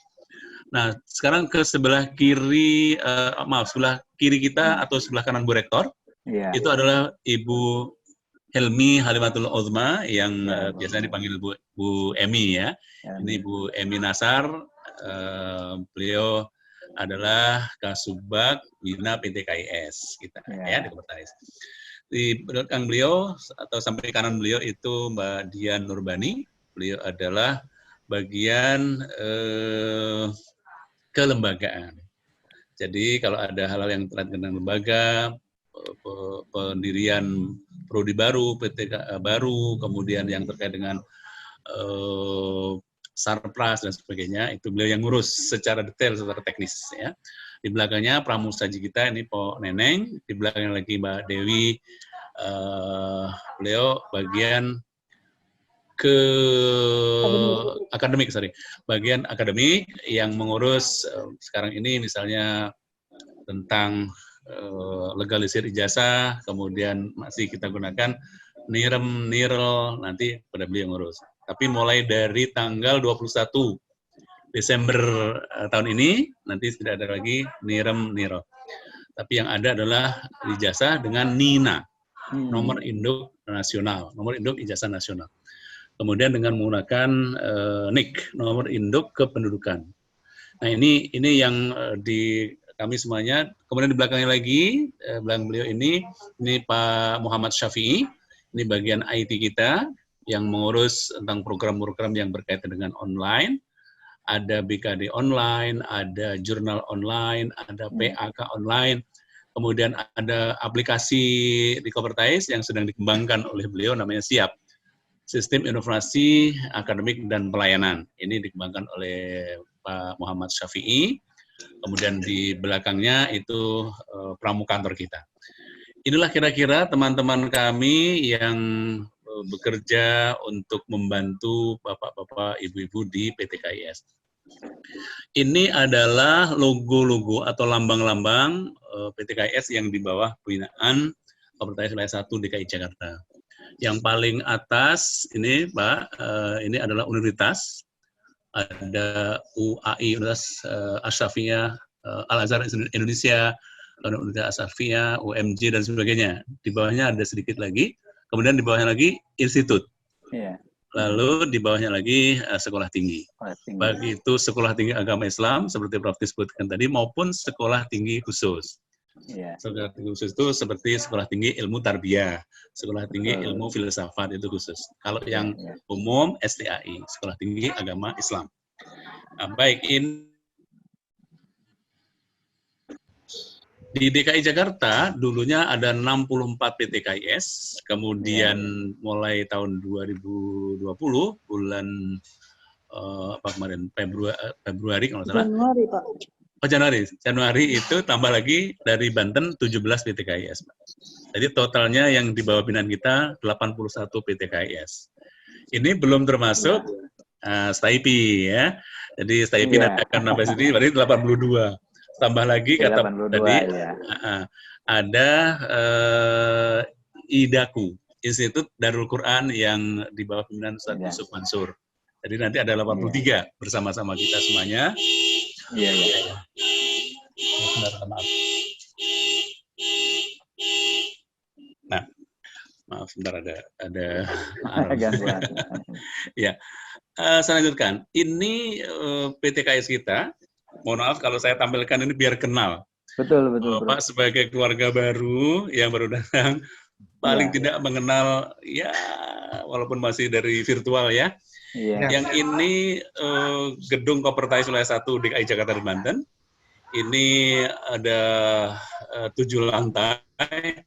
[SPEAKER 1] Nah, sekarang ke sebelah kiri, sebelah kiri kita atau sebelah kanan Bu Rektor, itu adalah Ibu Helmi Halimatul Uzma yang biasanya dipanggil Bu Emi ya. Ini Bu Emi Nasar, beliau adalah Kasubag Bina PT KIS kita ya di Kopertais. Di belakang beliau atau sampai kanan beliau itu Mbak Dian Nurbani, beliau adalah bagian kelembagaan. Jadi kalau ada hal-hal yang terkait dengan lembaga, pendirian prodi baru, PT baru, kemudian yang terkait dengan sarpras dan sebagainya, itu beliau yang ngurus secara detail, secara teknis ya. Di belakangnya pramusaji kita ini Pak Neneng, di belakangnya lagi Mbak Dewi, beliau bagian bagian akademik yang mengurus sekarang ini misalnya tentang legalisir ijazah, kemudian masih kita gunakan NIRM, NIRL, nanti pada beliau ngurus. Tapi mulai dari tanggal 21 Desember tahun ini, nanti tidak ada lagi NIRM, NIRL. tapi yang ada adalah ijazah dengan NINA, nomor induk nasional, nomor induk ijazah nasional. Kemudian dengan menggunakan NIK, nomor induk kependudukan. Nah ini yang di kami semuanya. Kemudian di belakangnya lagi, belakang beliau ini Pak Muhammad Syafi'i, ini bagian IT kita yang mengurus tentang program-program yang berkaitan dengan online. Ada BKD online, ada jurnal online, ada PAK online, kemudian ada aplikasi di Kopertais yang sedang dikembangkan oleh beliau namanya SIAP, Sistem Informasi Akademik dan Pelayanan. Ini dikembangkan oleh Pak Muhammad Syafi'i, kemudian di belakangnya itu pramukantor kita. Inilah kira-kira teman-teman kami yang bekerja untuk membantu bapak-bapak, ibu-ibu di PT KIS. Ini adalah logo-logo atau lambang-lambang PT KIS yang di bawah pembinaan Kopertais Wilayah 1 DKI Jakarta. Yang paling atas ini Pak, ini adalah universitas, ada UAI, Universitas Ashrafiyah Al-Azhar Indonesia, Universitas Ashrafiyah, UMJ dan sebagainya. Di bawahnya ada sedikit lagi. Kemudian di bawahnya lagi institut, lalu di bawahnya lagi sekolah tinggi. Baik itu sekolah tinggi agama Islam seperti Prof disebutkan tadi maupun sekolah tinggi khusus. Sekolah tinggi khusus itu seperti sekolah tinggi ilmu tarbiyah, sekolah tinggi ilmu filsafat itu khusus. Kalau yang umum STAI, sekolah tinggi agama Islam. Nah, baik ini di DKI Jakarta dulunya ada 64 PT KIS, kemudian mulai tahun 2020 bulan Februari kalau salah.
[SPEAKER 4] Januari, Pak.
[SPEAKER 1] Oh, Januari itu tambah lagi dari Banten 17 PT KIS. Jadi totalnya yang di bawah binaan kita 81 PT KIS. Ini belum termasuk STAIPI ya. Jadi STAIPI nanti akan nambah sini berarti 82. Tambah lagi kata tadi ada IDAKU, Institut Darul Quran yang di bawah pimpinan Ustaz Yusuf Mansur. Jadi nanti ada 83 bersama-sama kita semuanya. Maaf. Nah, maaf sebentar ada ya. Saya lanjutkan. Ini PT KIS kita. Mohon maaf kalau saya tampilkan ini biar kenal.
[SPEAKER 3] Betul.
[SPEAKER 1] Bapak sebagai keluarga baru yang baru datang, paling tidak mengenal ya walaupun masih dari virtual ya. Yang ini gedung Kopertais Wilayah 1 DKI Jakarta dan Banten. Ini ada 7 lantai.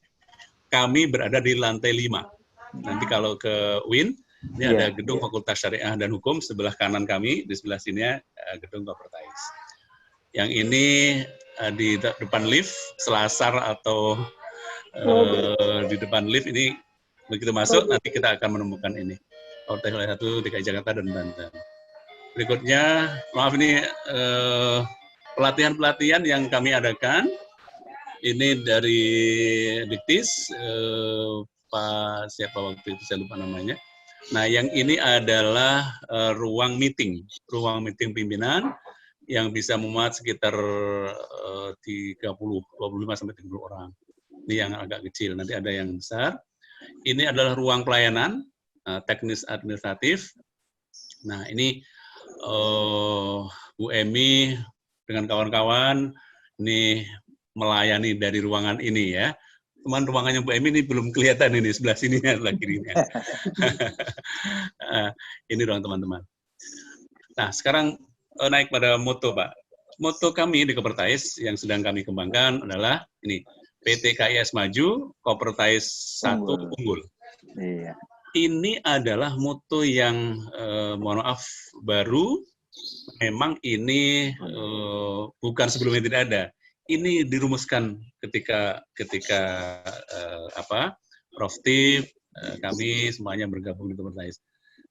[SPEAKER 1] Kami berada di lantai 5. Nanti kalau ke UIN, ini ada gedung Fakultas Syariah dan Hukum sebelah kanan kami, di sebelah sini gedung Kopertais. Yang ini di depan lift, selasar atau di depan lift ini begitu masuk nanti kita akan menemukan ini. Kopertais Wilayah 1 DKI Jakarta dan Banten. Berikutnya, maaf ini pelatihan-pelatihan yang kami adakan. Ini dari Diktis, Pak siapa waktu itu saya lupa namanya. Nah, yang ini adalah ruang meeting pimpinan yang bisa memuat sekitar 25 sampai 30 orang. Ini yang agak kecil, nanti ada yang besar. Ini adalah ruang pelayanan teknis administratif. Nah, ini Bu Emi dengan kawan-kawan ini melayani dari ruangan ini ya. Teman ruangannya Bu Emi ini belum kelihatan ini sebelah sininya, sebelah kirinya. Ini ruang teman-teman. Nah, sekarang naik pada moto, Pak. Moto kami di Kopertais yang sedang kami kembangkan adalah ini, PT KIS Maju, Kopertais 1 Unggul. Ini adalah moto yang, mohon maaf, baru. Memang ini bukan sebelumnya tidak ada. Ini dirumuskan ketika Prof. Tif, kami semuanya bergabung di Kopertais.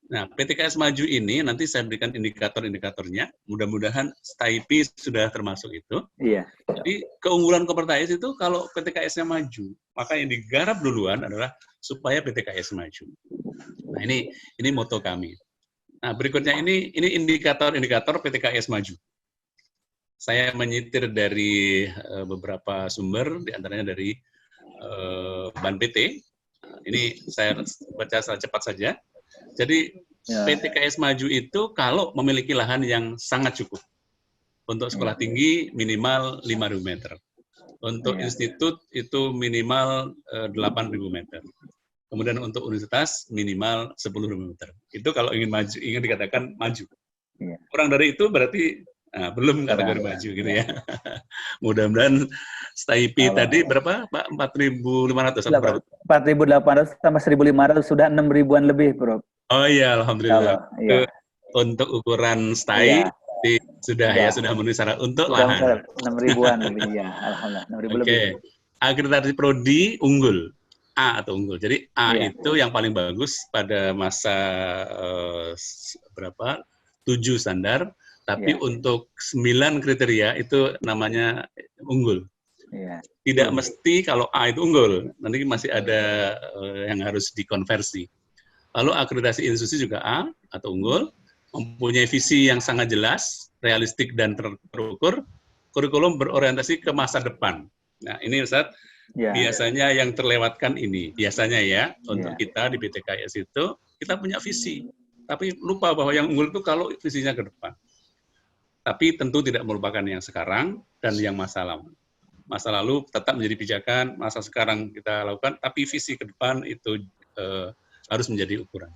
[SPEAKER 1] Nah, PT KIS Maju ini nanti saya berikan indikator-indikatornya. Mudah-mudahan STAIPI sudah termasuk itu. Iya. Jadi keunggulan Kopertais itu kalau PT KIS-nya maju, maka yang digarap duluan adalah supaya PT KIS maju. Nah, ini moto kami. Nah, berikutnya ini indikator-indikator PT KIS Maju. Saya menyitir dari beberapa sumber, diantaranya dari Ban PT. Ini saya baca secara cepat saja. Jadi PT KS Maju itu kalau memiliki lahan yang sangat cukup. Untuk sekolah tinggi minimal 5.000 meter. Untuk institut itu minimal 8.000 meter. Kemudian untuk universitas minimal 10.000 meter. Itu kalau ingin maju, ingin dikatakan maju. Kurang dari itu berarti belum kategori maju gitu ya. Mudah-mudahan STIP tadi berapa Pak? 4.500 atau berapa?
[SPEAKER 3] 4.800 sama 1.500 sudah 6.000-an lebih, Bro.
[SPEAKER 1] Oh iya, alhamdulillah.
[SPEAKER 3] Iya.
[SPEAKER 1] Untuk ukuran STI sudah memenuhi syarat untuk lahan.
[SPEAKER 3] 6.000-an lebih ya, alhamdulillah. 6.000 lebih.
[SPEAKER 1] Oke. Akreditasi prodi unggul. A atau unggul. Jadi A itu yang paling bagus pada masa 7 standar. Tapi untuk 9 kriteria itu namanya unggul. Tidak mesti kalau A itu unggul, nanti masih ada yang harus dikonversi. Lalu akreditasi institusi juga A atau unggul, mempunyai visi yang sangat jelas, realistik dan terukur, kurikulum berorientasi ke masa depan. Nah ini Ustadz, biasanya yang terlewatkan ini, biasanya ya, untuk kita di PT KS itu, kita punya visi. Tapi lupa bahwa yang unggul itu kalau visinya ke depan. Tapi tentu tidak melupakan yang sekarang dan yang masa lalu. Masa lalu tetap menjadi pijakan, masa sekarang kita lakukan, tapi visi ke depan itu harus menjadi ukuran.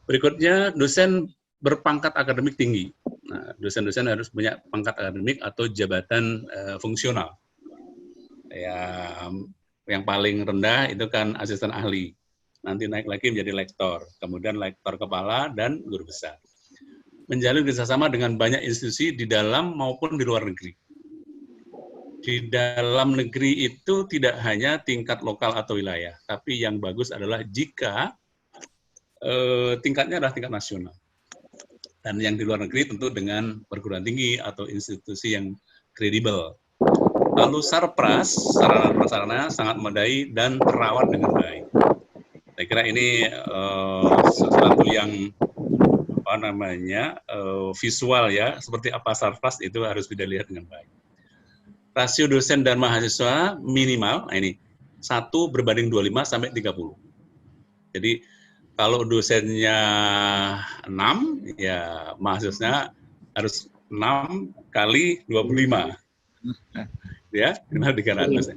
[SPEAKER 1] Berikutnya, dosen berpangkat akademik tinggi. Nah, dosen-dosen harus punya pangkat akademik atau jabatan fungsional. Ya, yang paling rendah itu kan asisten ahli. Nanti naik lagi menjadi lektor, kemudian lektor kepala dan guru besar. Menjalin kerjasama dengan banyak institusi di dalam maupun di luar negeri. Di dalam negeri itu tidak hanya tingkat lokal atau wilayah, tapi yang bagus adalah jika tingkatnya adalah tingkat nasional. Dan yang di luar negeri tentu dengan perguruan tinggi atau institusi yang kredibel. Lalu sarpras, sarana prasarana sangat memadai dan terawat dengan baik. Saya kira ini sesuatu yang visual ya, seperti apa sarpras itu harus dilihat dengan baik. Rasio dosen dan mahasiswa minimal, nah ini 1 berbanding 25 sampai 30. Jadi kalau dosennya 6, ya mahasiswanya harus 6 kali 25. Ya, minimal 300.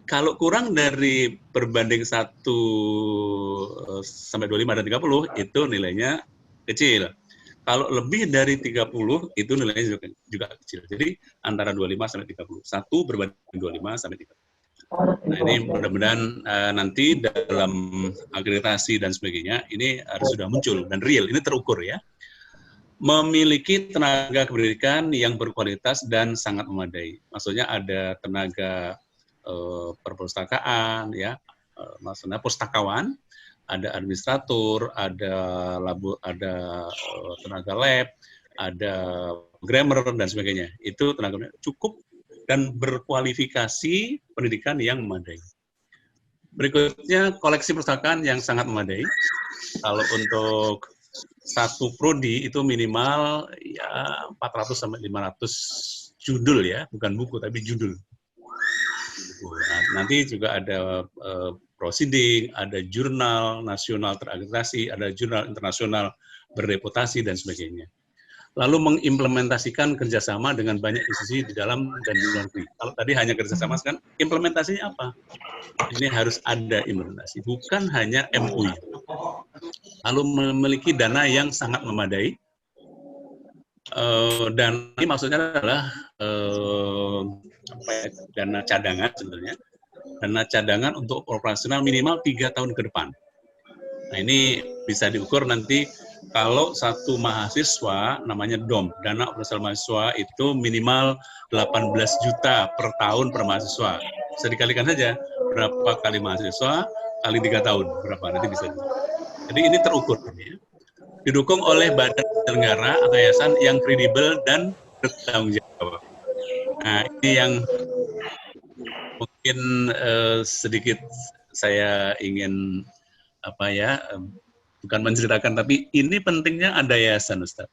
[SPEAKER 1] Kalau kurang dari berbanding 1 sampai 25 dan 30, itu nilainya kecil. Kalau lebih dari 30, itu nilainya juga kecil. Jadi antara 25 sampai 30. 1 berbanding 25 sampai 30. Nah ini mudah-mudahan nanti dalam akreditasi dan sebagainya, ini harus sudah muncul dan real, ini terukur ya. Memiliki tenaga kependidikan yang berkualitas dan sangat memadai. Maksudnya ada tenaga perpustakaan, ya, maksudnya pustakawan, ada administrator, ada tenaga lab, ada grammar dan sebagainya. Itu tenaga cukup dan berkualifikasi pendidikan yang memadai. Berikutnya koleksi perpustakaan yang sangat memadai. Kalau untuk satu prodi itu minimal ya 400 sampai 500 judul ya, bukan buku tapi judul. Nah, nanti juga ada proceeding, ada jurnal nasional terakreditasi, ada jurnal internasional berreputasi dan sebagainya. Lalu mengimplementasikan kerjasama dengan banyak institusi di dalam dan di luar negeri. Kalau tadi hanya kerjasama, kan implementasinya apa? Ini harus ada implementasi, bukan hanya MOU. Lalu memiliki dana yang sangat memadai. Dan ini maksudnya adalah dana cadangan sebenarnya. Dana cadangan untuk operasional minimal 3 tahun ke depan. Nah ini bisa diukur nanti kalau satu mahasiswa namanya DOM, dana operasional mahasiswa itu minimal 18 juta per tahun per mahasiswa. Bisa dikalikan saja berapa kali mahasiswa kali 3 tahun berapa nanti bisa. Jadi ini terukur ya. Didukung oleh badan penyelenggara atau yayasan yang kredibel dan bertanggung jawab. Nah ini yang mungkin sedikit saya ingin bukan menceritakan, tapi ini pentingnya ada yayasan, Ustaz.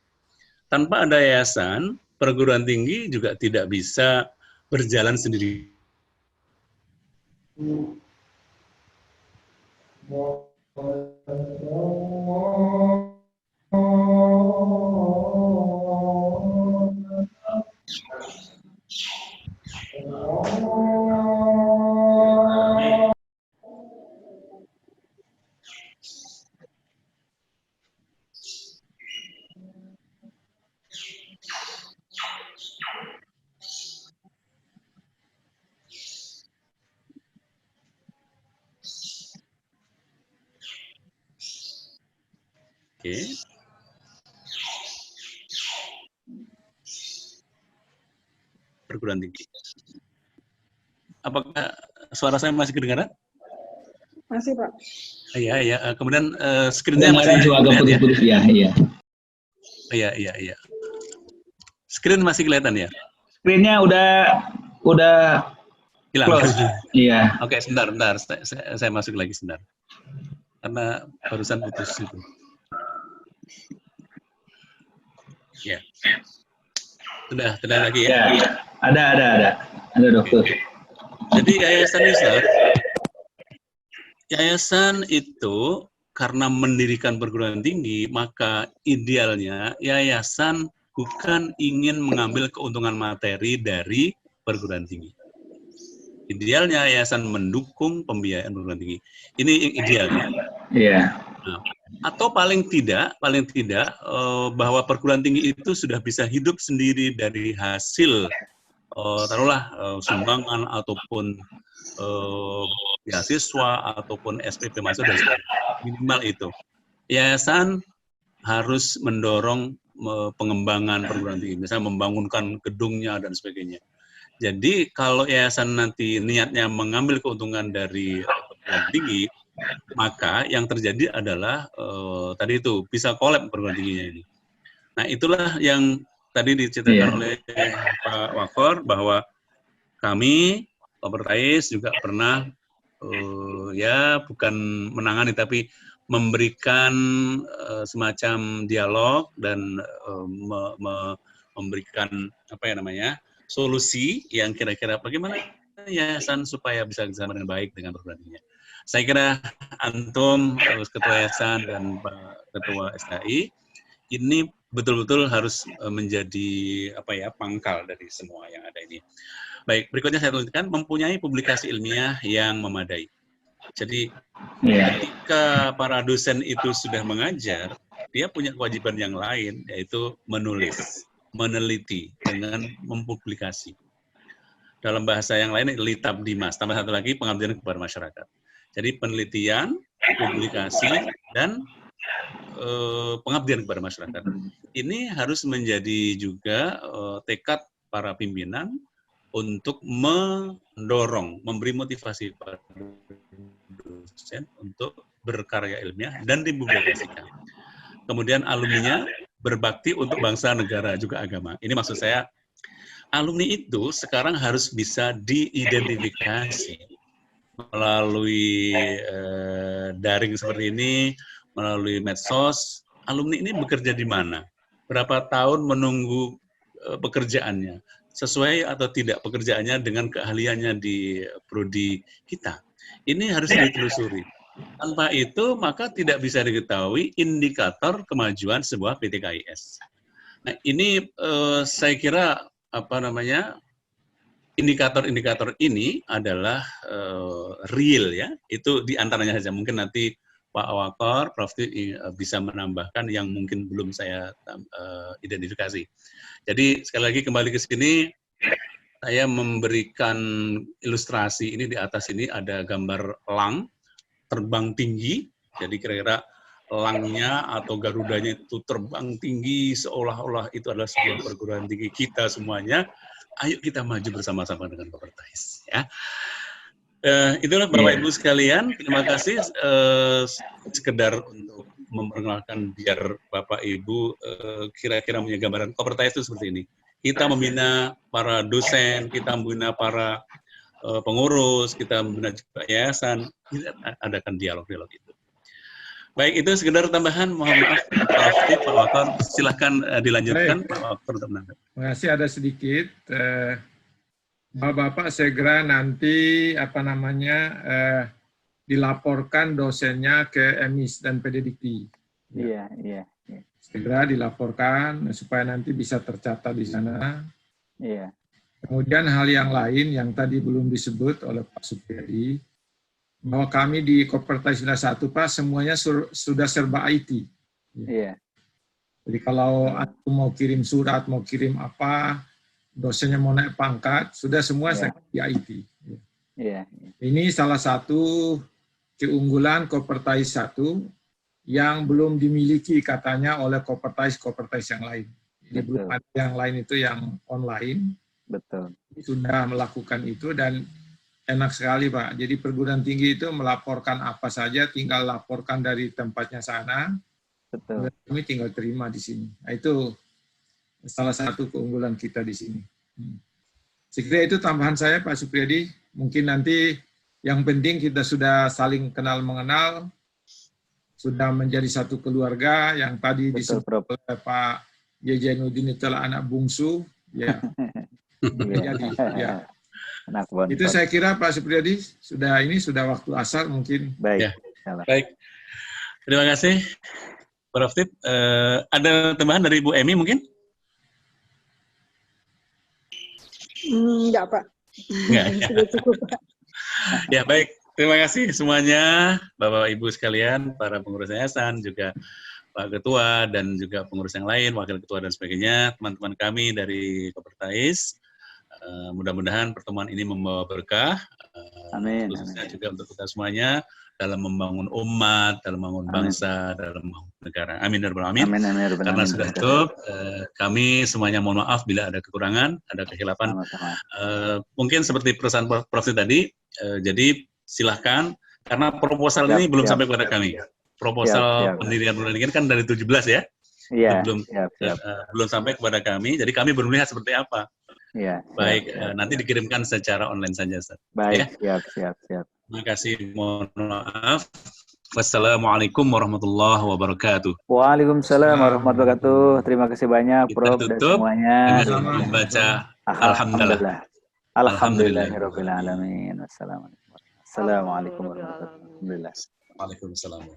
[SPEAKER 1] Tanpa ada yayasan, perguruan tinggi juga tidak bisa berjalan sendiri. Oke. Perguruan tinggi. Apakah suara saya masih kedengaran?
[SPEAKER 4] Masih, Pak.
[SPEAKER 1] Iya, iya. Kemudian screen-nya masih
[SPEAKER 6] juga agak putus-putus, ya, iya.
[SPEAKER 1] Iya, iya, iya. Screen masih kelihatan ya?
[SPEAKER 6] Screen-nya udah
[SPEAKER 1] Hilang.
[SPEAKER 6] Iya.
[SPEAKER 1] Oke, sebentar. Saya masuk lagi sebentar. Karena barusan putus itu. Ya. Sudah lagi ya?
[SPEAKER 6] Ya, ada dokter.
[SPEAKER 1] Jadi yayasan itu karena mendirikan perguruan tinggi, maka idealnya yayasan bukan ingin mengambil keuntungan materi dari perguruan tinggi. Idealnya yayasan mendukung pembiayaan perguruan tinggi. Ini idealnya.
[SPEAKER 6] Iya.
[SPEAKER 1] Nah, atau paling tidak bahwa perguruan tinggi itu sudah bisa hidup sendiri dari hasil taruhlah sumbangan ataupun beasiswa ataupun SPP masuk dan minimal itu. Yayasan harus mendorong pengembangan perguruan tinggi, misalnya membangunkan gedungnya dan sebagainya. Jadi kalau yayasan nanti niatnya mengambil keuntungan dari perguruan tinggi, maka yang terjadi adalah tadi itu bisa kolab perguruan tingginya ini. Nah itulah yang tadi diceritakan oleh Pak Wakor bahwa kami Kopertais juga pernah ya bukan menangani tapi memberikan semacam dialog dan memberikan apa ya namanya solusi yang kira-kira bagaimana yayasan supaya bisa bersama dengan baik dengan perguruan tinggi. Saya kira Antum, Ketua Yayasan dan Pak Ketua SKI ini betul-betul harus menjadi apa ya pangkal dari semua yang ada ini. Baik, berikutnya saya tuliskan mempunyai publikasi ilmiah yang memadai. Jadi ketika para dosen itu sudah mengajar, dia punya kewajiban yang lain yaitu menulis, meneliti dengan mempublikasi. Dalam bahasa yang lain litab dimas, tambah satu lagi pengabdian kepada masyarakat. Jadi penelitian, publikasi, dan pengabdian kepada masyarakat. Ini harus menjadi juga tekad para pimpinan untuk mendorong, memberi motivasi pada dosen untuk berkarya ilmiah dan dipublikasikan. Kemudian alumninya berbakti untuk bangsa, negara, juga agama. Ini maksud saya, alumni itu sekarang harus bisa diidentifikasi melalui daring seperti ini, melalui medsos. Alumni ini bekerja di mana? Berapa tahun menunggu pekerjaannya? Sesuai atau tidak pekerjaannya dengan keahliannya di prodi kita? Ini harus ditelusuri. Tanpa itu, maka tidak bisa diketahui indikator kemajuan sebuah PTKIS. Nah, ini saya kira apa namanya indikator-indikator ini adalah real ya. Itu diantaranya saja. Mungkin nanti Pak Wakor, Prof. bisa menambahkan yang mungkin belum saya identifikasi. Jadi sekali lagi kembali ke sini, saya memberikan ilustrasi ini. Di atas ini ada gambar elang terbang tinggi, jadi kira-kira elangnya atau garudanya itu terbang tinggi seolah-olah itu adalah sebuah perguruan tinggi kita semuanya. Ayo kita maju bersama-sama dengan Kopertais. Ya. Itulah Bapak Ibu sekalian, terima kasih sekedar untuk memperkenalkan biar Bapak Ibu kira-kira punya gambaran Kopertais itu seperti ini. Kita membina para dosen, kita membina para pengurus, kita membina yayasan, kita adakan dialog-dialog itu. Baik, itu sekedar tambahan. Mohon maaf, Pak Wakil, Pak Wakil, silahkan dilanjutkan.
[SPEAKER 2] Baik.
[SPEAKER 1] Pak Wakil untuk menanggapi.
[SPEAKER 2] Terima kasih, ada sedikit. Bapak-bapak segera nanti dilaporkan dosennya ke EMIS dan PDDikti.
[SPEAKER 3] Iya.
[SPEAKER 2] Segera dilaporkan supaya nanti bisa tercatat di sana.
[SPEAKER 3] Iya.
[SPEAKER 2] Kemudian hal yang lain yang tadi belum disebut oleh Pak Supriyadi, bahwa kami di Kopertais 1 Pak semuanya sudah serba IT.
[SPEAKER 3] Iya.
[SPEAKER 2] Jadi kalau aku mau kirim surat, mau kirim apa, dosennya mau naik pangkat, sudah semua saya di IT.
[SPEAKER 3] Iya.
[SPEAKER 2] Ini salah satu keunggulan Kopertais 1 yang belum dimiliki katanya oleh Kopertais yang lain. Jadi belum ada yang lain itu yang online.
[SPEAKER 3] Betul.
[SPEAKER 2] Sudah melakukan itu dan enak sekali Pak. Jadi perguruan tinggi itu melaporkan apa saja, tinggal laporkan dari tempatnya sana.
[SPEAKER 3] Betul.
[SPEAKER 2] Kami tinggal terima di sini. Nah, itu salah satu keunggulan kita di sini. Sekiranya itu tambahan saya Pak Supriyadi. Mungkin nanti yang penting kita sudah saling kenal mengenal, sudah menjadi satu keluarga yang tadi disebut oleh Pak Jainuddin itulah anak bungsu. Ya. Jadi, ya. Itu saya kira Pak Supriyadi sudah waktu asar mungkin.
[SPEAKER 3] Baik.
[SPEAKER 1] Ya. Baik. Terima kasih. Prof. Tip, ada tambahan dari Bu Emi mungkin?
[SPEAKER 4] Enggak, Pak.
[SPEAKER 1] Enggak.
[SPEAKER 4] Sudah cukup, Pak.
[SPEAKER 1] Ya, baik. Terima kasih semuanya, Bapak Ibu sekalian, para pengurus yayasan, juga Pak Ketua, dan juga pengurus yang lain, Wakil Ketua, dan sebagainya, teman-teman kami dari Kopertais. Mudah-mudahan pertemuan ini membawa berkah,
[SPEAKER 3] Amin.
[SPEAKER 1] khususnya juga untuk kita semuanya, dalam membangun umat, dalam membangun bangsa, dalam membangun negara. Amin.
[SPEAKER 3] Amin.
[SPEAKER 1] Karena sudah cukup, kami semuanya mohon maaf bila ada kekurangan, ada kehilapan. Mungkin seperti perusahaan Prof. tadi, jadi silahkan, karena proposal ini belum sampai kepada kami. Proposal pendirian ini kan dari 17 ya?
[SPEAKER 3] Iya.
[SPEAKER 1] Belum sampai kepada kami, jadi kami belum lihat seperti apa.
[SPEAKER 3] Iya.
[SPEAKER 1] Baik, nanti dikirimkan secara online saja, Ustaz.
[SPEAKER 3] Baik,
[SPEAKER 1] ya?
[SPEAKER 3] siap.
[SPEAKER 1] Terima kasih, mohon maaf. Wassalamualaikum warahmatullahi wabarakatuh.
[SPEAKER 3] Waalaikumsalam warahmatullahi wabarakatuh. Terima kasih banyak, Prof.
[SPEAKER 1] Kita
[SPEAKER 3] dan
[SPEAKER 1] tutup
[SPEAKER 3] semuanya.
[SPEAKER 1] dengan membaca Alhamdulillah.
[SPEAKER 3] Alhamdulillahirabbil alamin. Wassalamualaikum warahmatullahi wabarakatuh.
[SPEAKER 1] Waalaikumsalam.